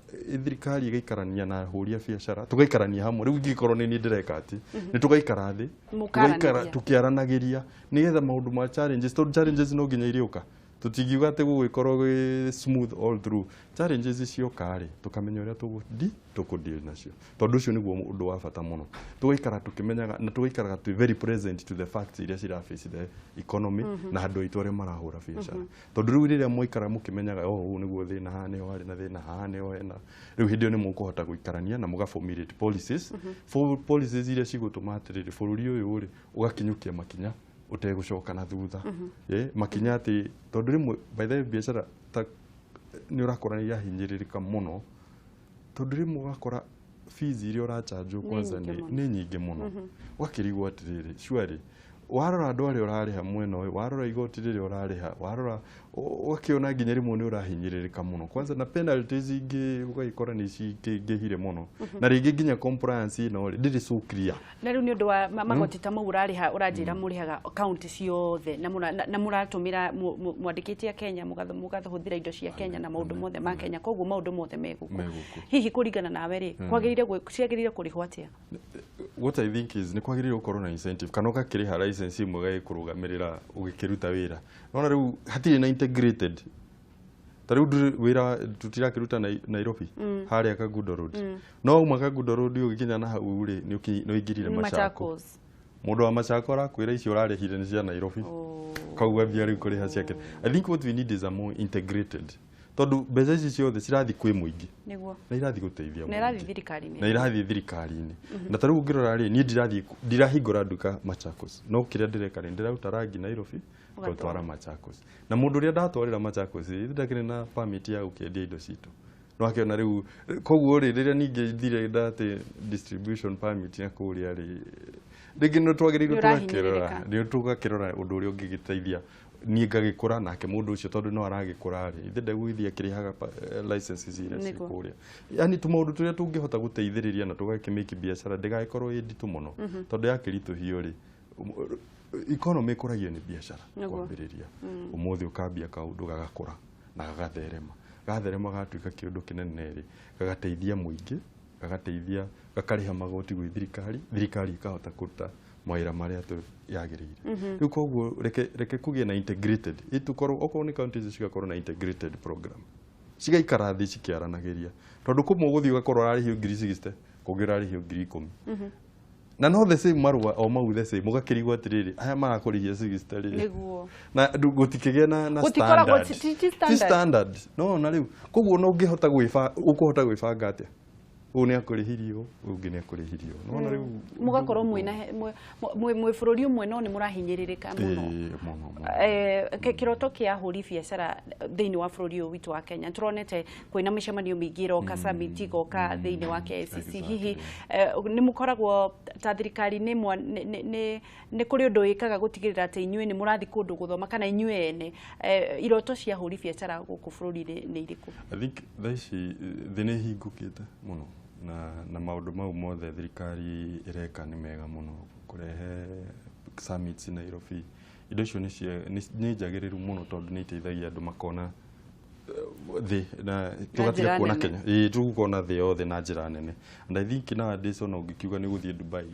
thirikari igaikarania na huria biashara tugaikarania hamwe riu ngikorwo ni ndireka ati ni tugaikara thi tugaikara tukiaranagiria nigetha maundu ma challenges no nginya iriuka tutingiuga ati gugikorwo smooth all through challenges icio kare tukamenya uria tukudeal nacio tondu ucio niguo undu wa bata muno tugaikara tukimenyaga na tugaikaraga tu very present to the facts iria cira face the economy na andu aitu aria marahura biashara tondu riu riria muikara mukimenyaga uu niguo thina hane wari na thina hane wena riu hindi ni mukuhota guikarania na muga formulate policies policies iria cigutuma atiriri bururi uyu uri ugakinyukia makinya utegucoka na thutha makinya ati tondu rimwe by the biashara ta ni urakora ni yahinyiririka muno tondu rimwe ugakora fees iria uracharge kwanza ni nyingi muno wakirigwo atiriri shwari warora andu aria urariha mwena uyu warora igoti riria urariha warora ukiona nginya rimwe ni urahinyiririka muno kwanza na penalties ingi ugaikora ni cingihire muno na ringi nginya compliance no ndiri so clear na riu ni undu wa magoti ta mu urariha uranjira murihaga county ciothe na muratumira mwandikitie Kenya mugathuthira indo cia Kenya na maundu mothe ma Kenya koguo maundu mothe meguku hihi kuringana nawe ri kwagirire kurihwo atia? What I think is ni kwagirire gukorwo na incentive kana ukakiriha license imwe gaikurugamirira ugikiruta wira nona riu hatiri na integrated tariu wira tutirakiruta Nairobi haria Kagundo Road no uma Kagundo Road ugikinya na hau ri no ingirire Machakos mundu wa Machakos arakwira icio urarehire ni cia Nairobi kauga bia riu kuriha ciake. I think what we need is a more integrated tondu mbeca ici ciothe cirathi kwi muingi niguo na irathi guteithia na irathi thirikari-ini na irathi thirikari-ini na tariu ngirora ri ni ndirahingura nduka Machakos no kiria ndireka ri ndiraruta rangi Nairobi gutwara Machakos na mundu uria ndatwarira Machakos ndakire na permit ya gukendia indo citu no akiona riu koguo ri riria ninge thire ndate distribution permit ya kuria ri ringi no twagiriirwo tugakirora undu uria ungigiteithia ni ngagikura nake mundu ucio tondu no aragikura ri ithe ndagwithia kirihaga licenses iria cikuria yani tumaundu turia tungihota guteithiriria na tugakimiki biashara ndigagikorwo inditu muno tondu yakirituhio ri economy kuragio ni biashara kwambiriria umuthi ukambia kaundu gagakura na gagatherema gatherema gatuika kiundu kinene ri gagateithia muingi gagateithia gakariha magoti gwi thirikari ikahota kuruta mawira maria yagirire riu koguo reke kugie na integrated itukorwo okorwo ni counties cigakorwo na integrated program cigaikara thi cikiaranagiria tondu kumwe guthii ugakorwo ararihio 60 kungi ararihio 10,000 na no the same marua o mau the same mugakirigwo atiriri aya marakurihia 60 ri niguo na gutikigea na standard no na riu koguo no ngihota ukuhota gwibanga atia une akurihirio ungi ni akurihirio no na riu mugakorwo mwina mwe bururi umwe no ni murahinyiririka muno kiroto kia huri biacara thiini wa bururi witu wa Kenya turonete kwina micemanio mingi roka summit goka thiini wa KCC hihi ni mukoragwo ta thirikari ni kuri undu ikaga gutigirira ati inyue ni murathi kundu guthoma kana inyue ene iroto cia huri biacara guku bururi ni iriku I think thaici thini hingukite muno na maundu mau mothe thirikari ireka ni mega muno kurehe summits Nairobi indo icio ni njagiriru muno tondu ni iteithagia andu makona thi na tugatia kuona Kenya tugukona thi yothe na njira nene and I think nowadays ona ungikiuga ni guthie Dubai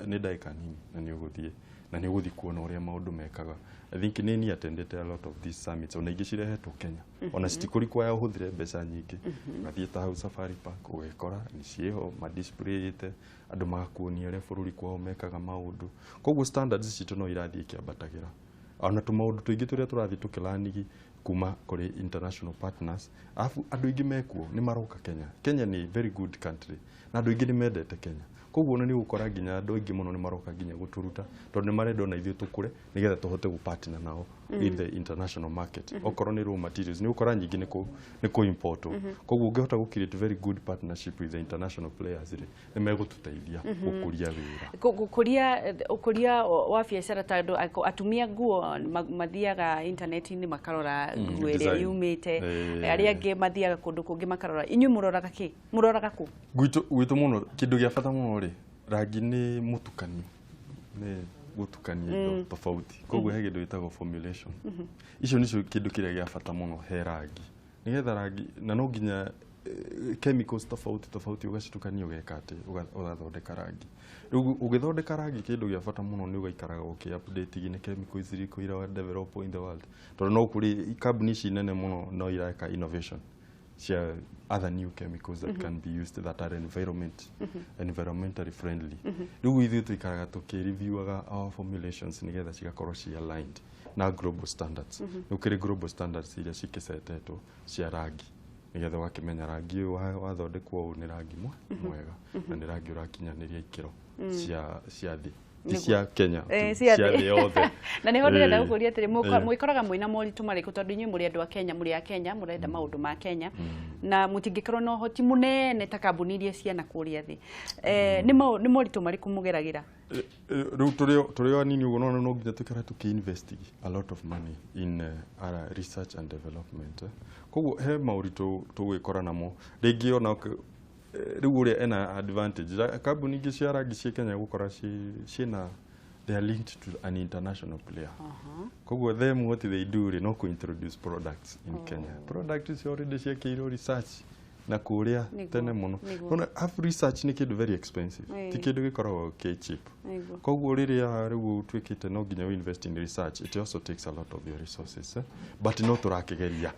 ni ndaika nini na ni uguthie na ni uguthie kuona uria maundu mekaga I think ni attended a lot of these summits ona ingi cirehetwo Kenya ona citikuri kwa uhuthire mbeca nyingi ngathie ta hau Safari Park ugekora ni cieho ma display ite andu magakuonia uria bururi kwao mekaga maundu koguo standards citu no irathie kiambatagira ona tu maundu tuingi turia turathie tukilanigi kuma kuri international partners afu andu ingi mekuo ni maroka Kenya ni very good country na andu ingi ni mendete Kenya koguo ni gukora ginya andu ingi muno ni maroka ginya guturuta tondu ni marenda na ithuĩ tukure nigetha tuhote gupartner nao in the international market okorwo ni raw materials ni ukora nyingi ni ku import koguo ungehota gu create very good partnership with the international players ni megututeithia gukuria wira ukuria wa biacara tondu atumia nguo mathiaga internet-ini makarora nguo iria yumite aria angi mathiaga kundu kungi makarora inyu muroraga ku gwitu muno kindu gia bata muno ri rangi ni mutukani ni gutukania indo tofauti koguo he kindu gitagwo formulation icio nicio kindu kiria gia bata muno he rangi nigetha rangi na no nginya chemicals tofauti ugacitukania ugeka ati ugathondeka rangi ugithondeka rangi kindu gia bata muno ni ugaikaraga update gine chemicals iriko ira develop in the world tondu no kuri company ici nene muno no iraka innovation share other new chemicals that can be used that are environmentally friendly. Riu ithuĩ tuikaraga tukireviewaga our formulations nigetha cigakorwo ci aligned na global standards. Ukiri global standards iria cikisetetwo cia rangi nigetha wakimenya rangi uyu wathondekwo ni rangi mwega na ni rangi urakinyaniria ikiro cia thi cia Kenya cia thi yothe na niho ndirenda gukuria atiri mwikoraga mwina moritu mariku tondu inyu muri andu a Kenya muri a Kenya murenda maundu ma Kenya na mutingikorwo no hoti munene ta kambuni iria ciana kuria thi ni moritu mariku mugeragira riu turio anini ugo no nginya tukara tukiinvest a lot of money in research and development koguo he mauritu tugwikora namo ringi ona riu uria ena advantage kambuni ingi cia rangi cia Kenya gukora ciina they are linked to an international player koguo them what they do no to introduce products in Kenya products already ciakirwo research na kuria tene muno ona half research ni kindu very expensive ti kindu gikoragwo ke cheap koguo riria riu twikite no nginya we invest in research it also takes a lot of your resources but no turakigeria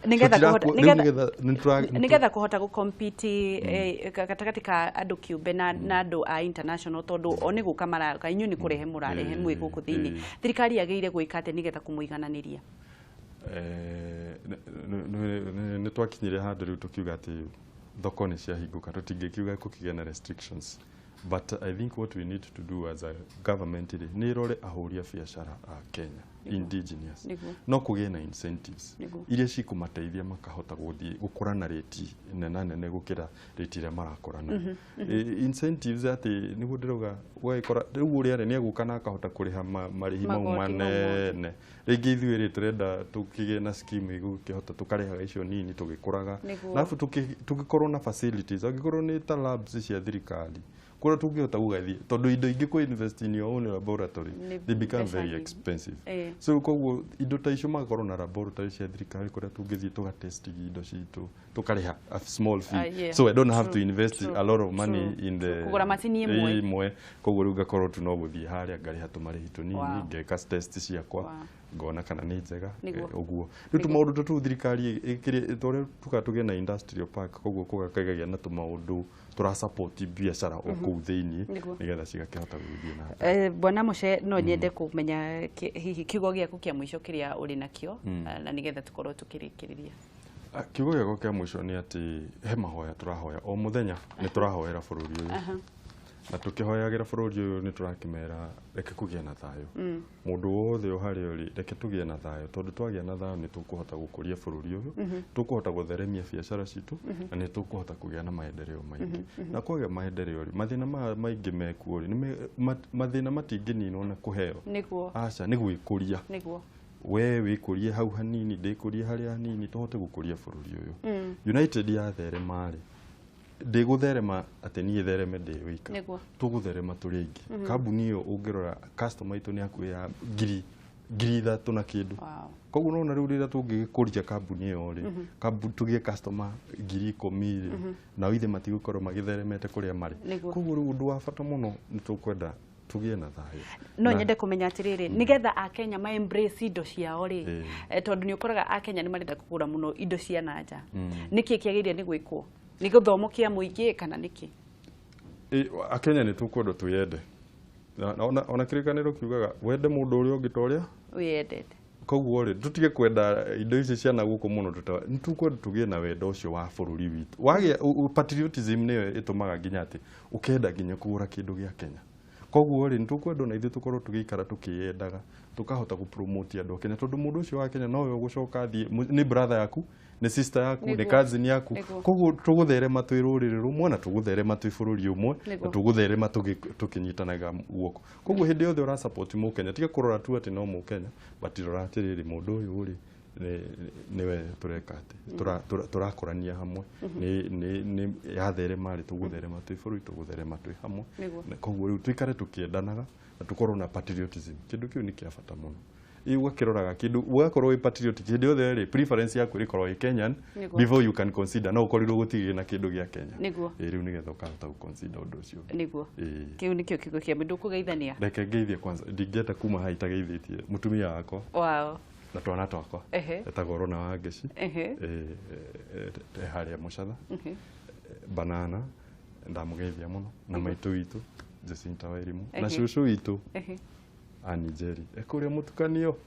nigetha kuhota gu compete katakati ka andu kiumbe na andu a international tondu oni guka maraka inyu ni kurehe murarehe mwi guku thiini thirikari yageire gwika ate nigetha kumuigananiria ni twakinyire handu riu tukiuga ati thoko ni ciahinguka tutingikiuga kukigena restrictions but I think what we need to do as a government ni rore ahuria biacara a Kenya indigenous no kugena incentives iria cikumateithia makahota guthie gukura na rate nene gukira rate ira marakorana incentives ati nigu ndiroga gwikora riu uria ni agukana akahota kuriha marihi mau manene ringi ithuĩ ri turenda tukigena scheme igukihota tukarehaga icio nini tugikuraga alafu tugikorwo na facilities agikorwo ni ta labs cia thirikari kora tungihota gugathie tondu indo ingi ku invest in your own laboratory they become very expensive. So koguo indo ta icio magakorwo na laboratory cia thirikari kuria tungithie tuga test indo citu tukariha a small fee. So I don't have to invest a lot of money in the kugura macini imwe koguo riu ngakorwo tu no guthie haria ngariha tumarihi tunini ngeka test ciakwa ngona kana ni njega uguo riu tumaundu tutu thirikari ikiria tukatuge na industrial park koguo kugakaigagia na tumaundu tura support biashara oku thiini nigetha cigakihota guthie na Bwana Muche no nyende kumenya hihi kiugo giaku kia mwisho kiria uri nakio na nigetha tukorwo tukirikiriria. Kiugo giakwa kia mwisho ni ati he mahoya turahoya o muthenya ni turahoera bururi uyu na tukihoyagira bururi uyu ni turakimera reke kugia na thayo mundu wothe uhari uri reke tugie na thayo tondu twagia na thayo ni tukuhota gukuria bururi uyu tukuhota gutheremia biashara citu na ni tukuhota kugia na maendeleo maingi na kwaga maendeleo mathina maingi mekuo ni mathina matingininwo na kuheo niguo aca ni gwikuria niguo we wikurie hau hanini ndikurie haria hanini tuhote gukuria bururi uyu United ya there mari ndigutherema ati ni thereme ndi wika tugutherema turi ingi kambuni iyo ungirora customer itu ni akuya ngiri ithatu na kindu koguo no na riu rira tungikuria kambuni iyo ri kambuni tugie customer 10,000 na ithe matigukorwo magitheremete kuria mari koguo riu undu wa bata muno ni tukwenda tugie na thayo no nyende kumenya atiriri nigetha a Kenya ma embrace indo ciao ri tondu ni ukoraga a Kenya ni marenda kugura muno indo cia nanja niki kiagiria ni gwikwo ni guthomo kia muingi kana niki a Kenya ni tukwenda tuyende ona kirikaniro kiugaga wende mundu uri ungi toria wiyendete koguo ri tutige kwenda indo ici cia na guku muno ni tukwenda tugie na wendo ucio wa bururi witu wagia patriotism niyo itumaga nginya ati ukenda nginya kugura kindu gia Kenya koguo ri nitukwenda na ithu tukorwo tugikara tukiyendaga tukahota gupromote andu Kenya tondu mundu ucio wa Kenya nowe ugucoka thie ni brother yaku ni sister yaku ni cousin yaku koguo tugutherema twi ruriri rumwe na tugutherema twi bururi umwe na tugutherema tukinyitanaga guoko koguo hindi yothe ura support mu Kenya tige kurora tu ati no mu Kenya but rora atiriri mundu uyu uri niwe tureka ati turakorania hamwe ni yatherema ri tugutherema twi bururi tugutherema twi hamwe koguo riu twikare tukiendanaga na tukorwo na patriotism kindu kiu ni kia bata muno iwa kiroraga kindu ugakorwo wi patriotic kindu yothe ri preference yaku rikorwo i Kenyan before you can consider no ukorirwo gutigire na kindu gia Kenya riu nigetha ukahota guconsider undu ucio niguo kiu nikio kiugo kia mundu kugeithania reke ngeithie kwanza ndingeta kuma haita geithitie mutumia wako na twana twakwa etagwo na Wangeci haria Mucatha Banana ndamugeithia muno na maitu witu Jacinta Wairimu na cucu witu Ani Njeri ekuria mutukanio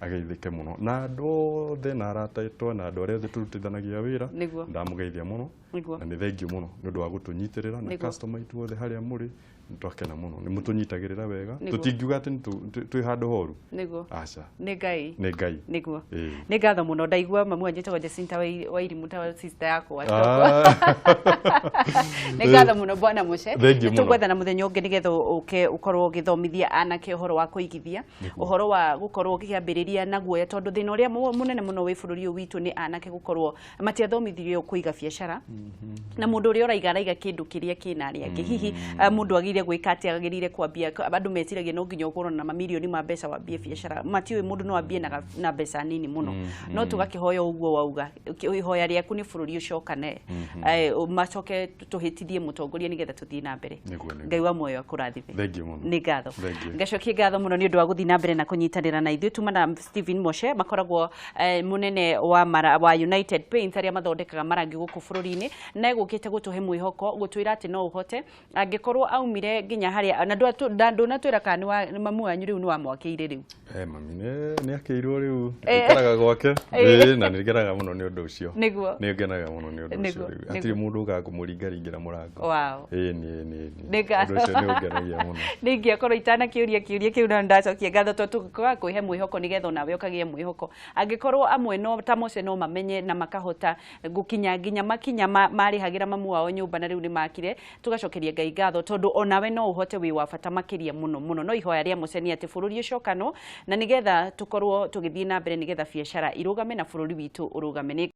ageithike muno na ndothe na arataitwo na andu aria turutithanagia wira ndamugeithia muno na ni thengiu muno ni undu wa gutunyitirira na customer itu othe haria muri twakena muno ni mutunyitagirira wega tutingiuga ati twi handu horu aca ni ngai niguo ni ngatho muno ndaigua mamu anjitagwo Jacinta Wairimu ta sister yakwa ni ngatho muno Bwana Muche tugwetha na muthenya ungi nigetha ukorwo githomithia anake uhoro wa kuigithia uhoro wa gukorwo gikiambiriria na guoya tondu thina uria munene muno wi bururi witu ni anake gukorwo matiathomithirio kuiga biashara na mundu uria uraiga kindu kiria kina ari angi hihi mundu agire gwika ati agirire kwambia andu metiragia no nginya ukorwo na mamilioni ma mbeca wambie biashara matiwe mundu no ambie na mbeca nini muno no tugakihoya uguo wauga ihoya riaku ni bururi ucokane macoke tuhitithie mutongoria nigetha tuthie na mbere ngai wa moyo akurathime ni ngatho ngacokie ngatho muno ni undu wa guthie na mbere na kunyitanira na ithuĩ tuma na Stephen Muche makoragwo munene wa United Paints aria mathondekaga marangi guku bururi-ini na egukite gutuhe mwihoko gutwira ati no uhote angikorwo aumire nginya haria na ndona twira kana ni mamu wanyu riu ni wa mwakiire riu mami ni akiirwo riu ikaraga gwake na nigeraga muno ni undu ucio niguo ni ngenaga muno ni undu ucio atiri mundu ugakumũringaringira murango ni undu ucio ni ungenagia muno ningiakorwo itana kiuria kiu na ndacokia ngatho tondu tugikorwo kwihe mwihoko nigetha nawe ukagie mwihoko angikorwo amwe no ta Muche no mamenye na makahota gukinya nginya makinya marihagira mamu wao nyumba na riu ni makire tugacokeria ngai ngatho tondu onawe no uhote wi wa bata makiria muno no ihoya ria Muche ni ati bururi ucokano na nigetha tukorwo tugithie na mbere nigetha biashara irugame na bururi witu urugame.